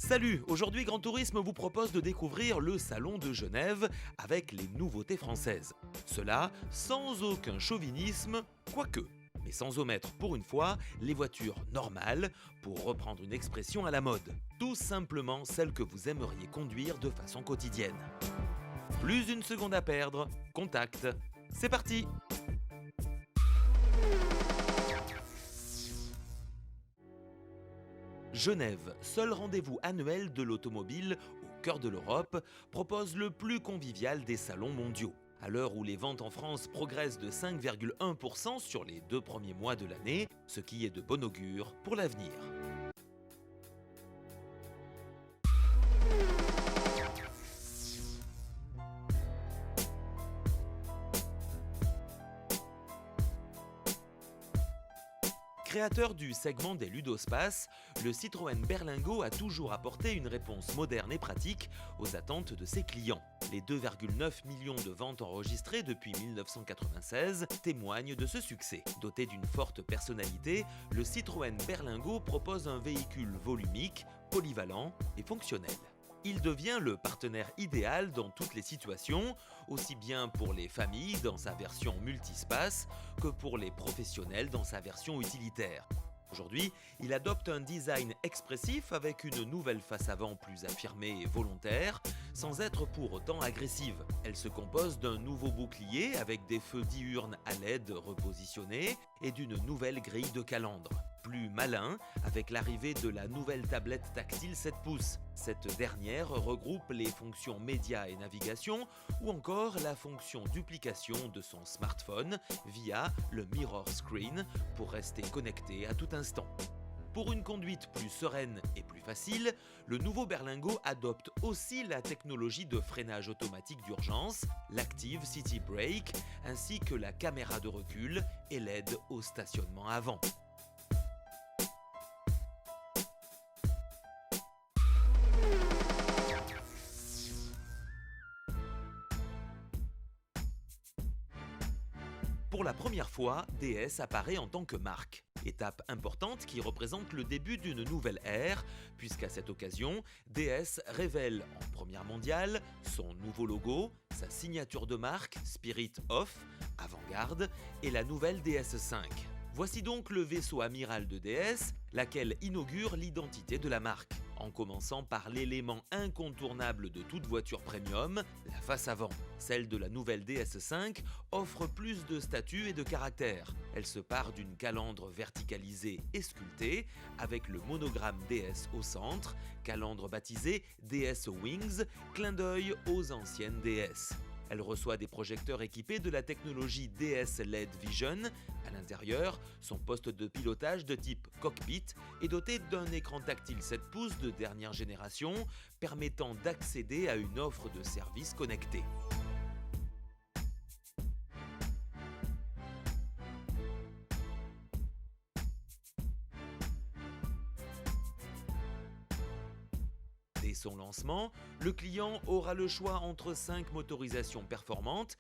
Salut, aujourd'hui Grand Tourisme vous propose de découvrir le Salon de Genève avec les nouveautés françaises. Cela sans aucun chauvinisme, quoique, mais sans omettre pour une fois les voitures normales, pour reprendre une expression à la mode. Tout simplement celles que vous aimeriez conduire de façon quotidienne. Plus une seconde à perdre, contact, c'est parti! Genève, seul rendez-vous annuel de l'automobile au cœur de l'Europe, propose le plus convivial des salons mondiaux. À l'heure où les ventes en France progressent de 5,1% sur les 2 premiers mois de l'année, ce qui est de bon augure pour l'avenir. Créateur du segment des ludospaces, le Citroën Berlingo a toujours apporté une réponse moderne et pratique aux attentes de ses clients. Les 2,9 millions de ventes enregistrées depuis 1996 témoignent de ce succès. Doté d'une forte personnalité, le Citroën Berlingo propose un véhicule volumique, polyvalent et fonctionnel. Il devient le partenaire idéal dans toutes les situations, aussi bien pour les familles dans sa version multispace que pour les professionnels dans sa version utilitaire. Aujourd'hui, il adopte un design expressif avec une nouvelle face avant plus affirmée et volontaire, sans être pour autant agressive. Elle se compose d'un nouveau bouclier avec des feux diurnes à LED repositionnés et d'une nouvelle grille de calandre. Plus malin avec l'arrivée de la nouvelle tablette tactile 7 pouces. Cette dernière regroupe les fonctions médias et navigation ou encore la fonction duplication de son smartphone via le mirror screen pour rester connecté à tout instant. Pour une conduite plus sereine et plus facile, le nouveau Berlingo adopte aussi la technologie de freinage automatique d'urgence, l'Active City Brake, ainsi que la caméra de recul et l'aide au stationnement avant. Pour la première fois, DS apparaît en tant que marque. Étape importante qui représente le début d'une nouvelle ère, puisqu'à cette occasion, DS révèle en première mondiale son nouveau logo, sa signature de marque Spirit of, avant-garde, et la nouvelle DS5. Voici donc le vaisseau amiral de DS, laquelle inaugure l'identité de la marque, en commençant par l'élément incontournable de toute voiture premium, la face avant. Celle de la nouvelle DS5 offre plus de statut et de caractère. Elle se part d'une calandre verticalisée et sculptée, avec le monogramme DS au centre, calandre baptisée DS Wings, clin d'œil aux anciennes DS. Elle reçoit des projecteurs équipés de la technologie DS LED Vision. À l'intérieur, son poste de pilotage de type cockpit est doté d'un écran tactile 7 pouces de dernière génération permettant d'accéder à une offre de services connectés. Dès son lancement, le client aura le choix entre 5 motorisations performantes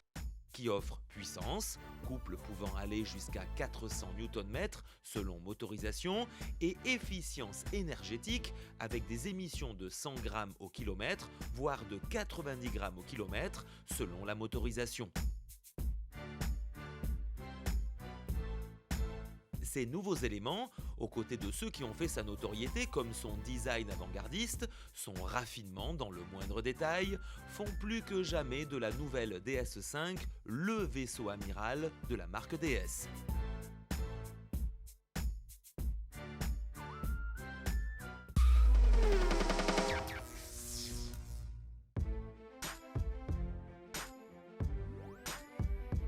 qui offrent puissance, couple pouvant aller jusqu'à 400 Nm selon motorisation, et efficience énergétique avec des émissions de 100 g au kilomètre, voire de 90 g au kilomètre selon la motorisation. Ces nouveaux éléments, aux côtés de ceux qui ont fait sa notoriété comme son design avant-gardiste, son raffinement dans le moindre détail, font plus que jamais de la nouvelle DS5 le vaisseau amiral de la marque DS.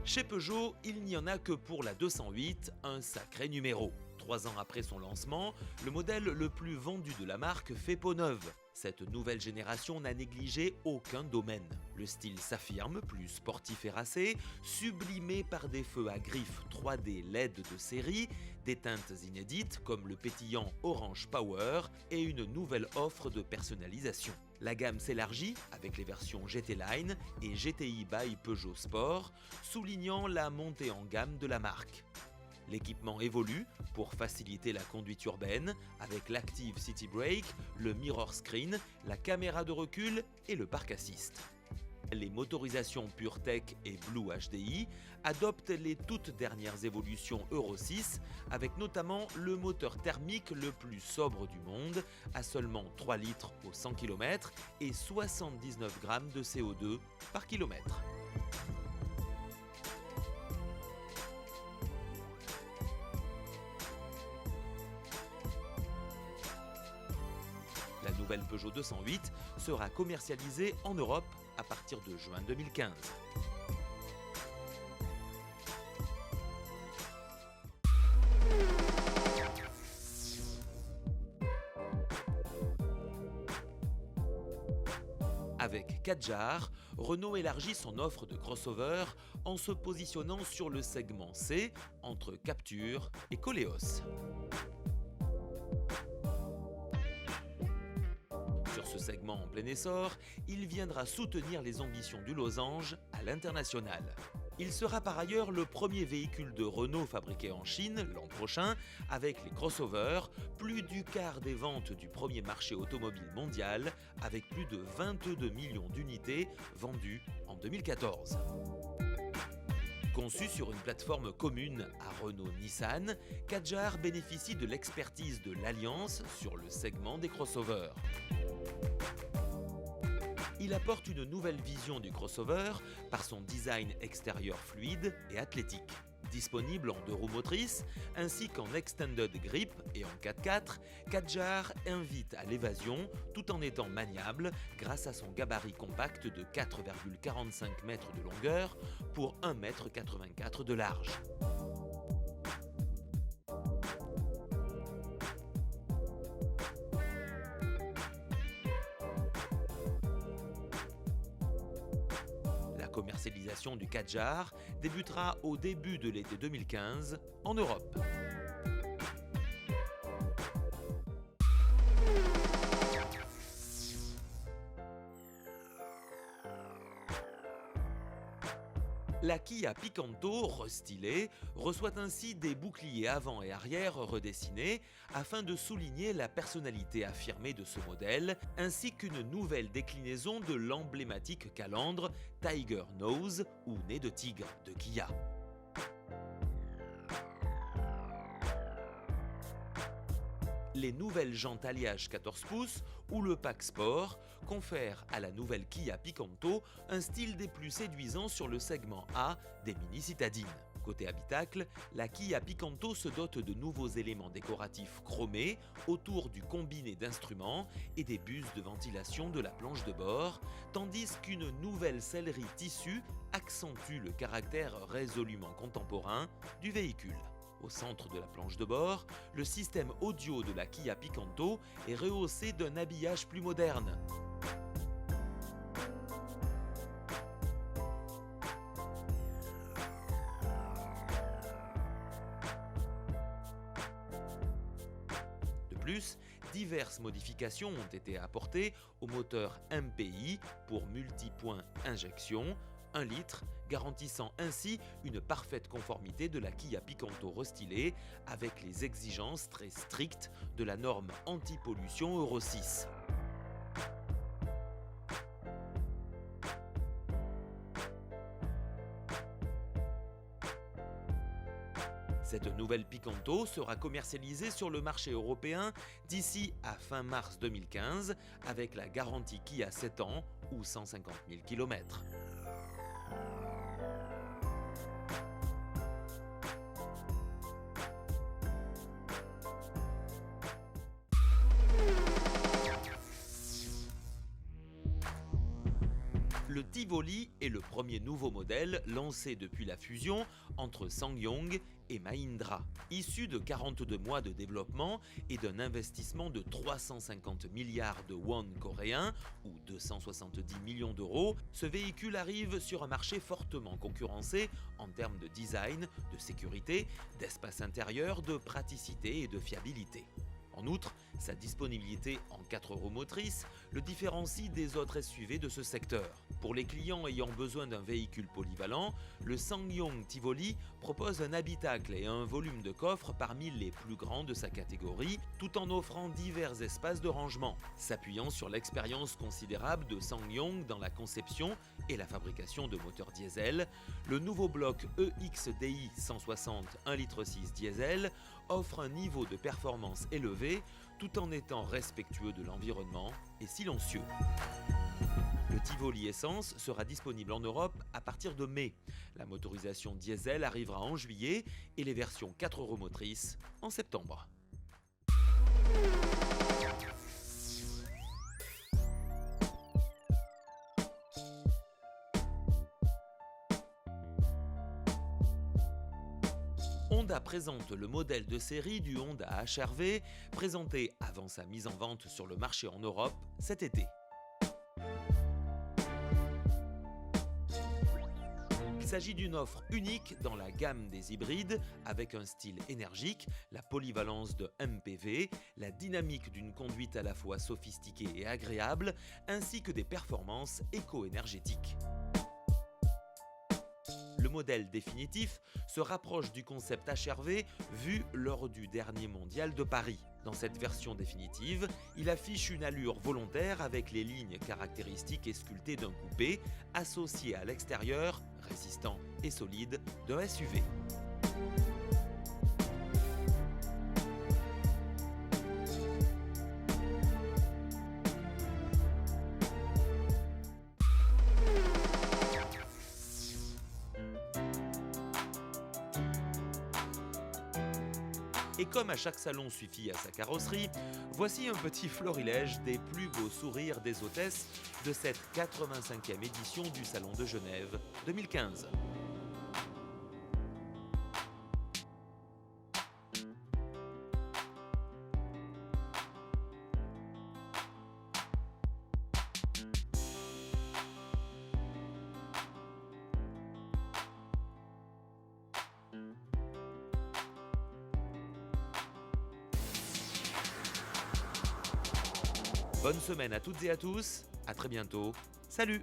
Chez Peugeot, il n'y en a que pour la 208, un sacré numéro. 3 ans après son lancement, le modèle le plus vendu de la marque fait peau neuve. Cette nouvelle génération n'a négligé aucun domaine. Le style s'affirme, plus sportif et racé, sublimé par des feux à griffes 3D LED de série, des teintes inédites comme le pétillant Orange Power et une nouvelle offre de personnalisation. La gamme s'élargit avec les versions GT Line et GTI by Peugeot Sport, soulignant la montée en gamme de la marque. L'équipement évolue pour faciliter la conduite urbaine avec l'Active City Brake, le Mirror Screen, la caméra de recul et le Park Assist. Les motorisations PureTech et Blue HDI adoptent les toutes dernières évolutions Euro 6 avec notamment le moteur thermique le plus sobre du monde à seulement 3 litres au 100 km et 79 grammes de CO2 par kilomètre. La nouvelle Peugeot 208 sera commercialisée en Europe à partir de juin 2015. Avec Kadjar, Renault élargit son offre de crossover en se positionnant sur le segment C entre Captur et Koleos. Sur ce segment en plein essor, il viendra soutenir les ambitions du losange à l'international. Il sera par ailleurs le premier véhicule de Renault fabriqué en Chine l'an prochain avec les crossovers, plus du quart des ventes du premier marché automobile mondial avec plus de 22 millions d'unités vendues en 2014. Conçu sur une plateforme commune à Renault-Nissan, Kadjar bénéficie de l'expertise de l'Alliance sur le segment des crossovers. Il apporte une nouvelle vision du crossover par son design extérieur fluide et athlétique. Disponible en 2 roues motrices ainsi qu'en extended grip et en 4x4, Kadjar invite à l'évasion tout en étant maniable grâce à son gabarit compact de 4,45 m de longueur pour 1,84 m de large. La commercialisation du Kadjar débutera au début de l'été 2015 en Europe. La Kia Picanto, restylée, reçoit ainsi des boucliers avant et arrière redessinés afin de souligner la personnalité affirmée de ce modèle, ainsi qu'une nouvelle déclinaison de l'emblématique calandre Tiger Nose ou nez de tigre de Kia. Les nouvelles jantes alliage 14 pouces ou le pack sport confèrent à la nouvelle Kia Picanto un style des plus séduisants sur le segment A des mini citadines. Côté habitacle, la Kia Picanto se dote de nouveaux éléments décoratifs chromés autour du combiné d'instruments et des buses de ventilation de la planche de bord, tandis qu'une nouvelle sellerie tissu accentue le caractère résolument contemporain du véhicule. Au centre de la planche de bord, le système audio de la Kia Picanto est rehaussé d'un habillage plus moderne. De plus, diverses modifications ont été apportées au moteur MPI pour multipoint injection, 1 litre, garantissant ainsi une parfaite conformité de la Kia Picanto restylée avec les exigences très strictes de la norme anti-pollution Euro 6. Cette nouvelle Picanto sera commercialisée sur le marché européen d'ici à fin mars 2015 avec la garantie Kia 7 ans ou 150 000 km. Le Tivoli est le premier nouveau modèle lancé depuis la fusion entre SsangYong et Mahindra. Issu de 42 mois de développement et d'un investissement de 350 milliards de won coréens ou 270 millions d'euros, ce véhicule arrive sur un marché fortement concurrencé en termes de design, de sécurité, d'espace intérieur, de praticité et de fiabilité. En outre, sa disponibilité en 4 roues motrices le différencie des autres SUV de ce secteur. Pour les clients ayant besoin d'un véhicule polyvalent, le SsangYong Tivoli propose un habitacle et un volume de coffre parmi les plus grands de sa catégorie, tout en offrant divers espaces de rangement. S'appuyant sur l'expérience considérable de SsangYong dans la conception et la fabrication de moteurs diesel, le nouveau bloc EXDI 160 1,6 litre diesel offre un niveau de performance élevé tout en étant respectueux de l'environnement et silencieux. Le Tivoli Essence sera disponible en Europe à partir de mai. La motorisation diesel arrivera en juillet et les versions 4 roues motrices en septembre. Honda présente le modèle de série du Honda HR-V, présenté avant sa mise en vente sur le marché en Europe cet été. Il s'agit d'une offre unique dans la gamme des hybrides, avec un style énergique, la polyvalence de MPV, la dynamique d'une conduite à la fois sophistiquée et agréable, ainsi que des performances éco-énergétiques. Le modèle définitif se rapproche du concept HR-V vu lors du dernier mondial de Paris. Dans cette version définitive, il affiche une allure volontaire avec les lignes caractéristiques et sculptées d'un coupé, associé à l'extérieur, résistant et solide, d'un SUV. Et comme à chaque salon suffit à sa carrosserie, voici un petit florilège des plus beaux sourires des hôtesses de cette 85e édition du Salon de Genève 2015. Bonne semaine à toutes et à tous, à très bientôt, salut!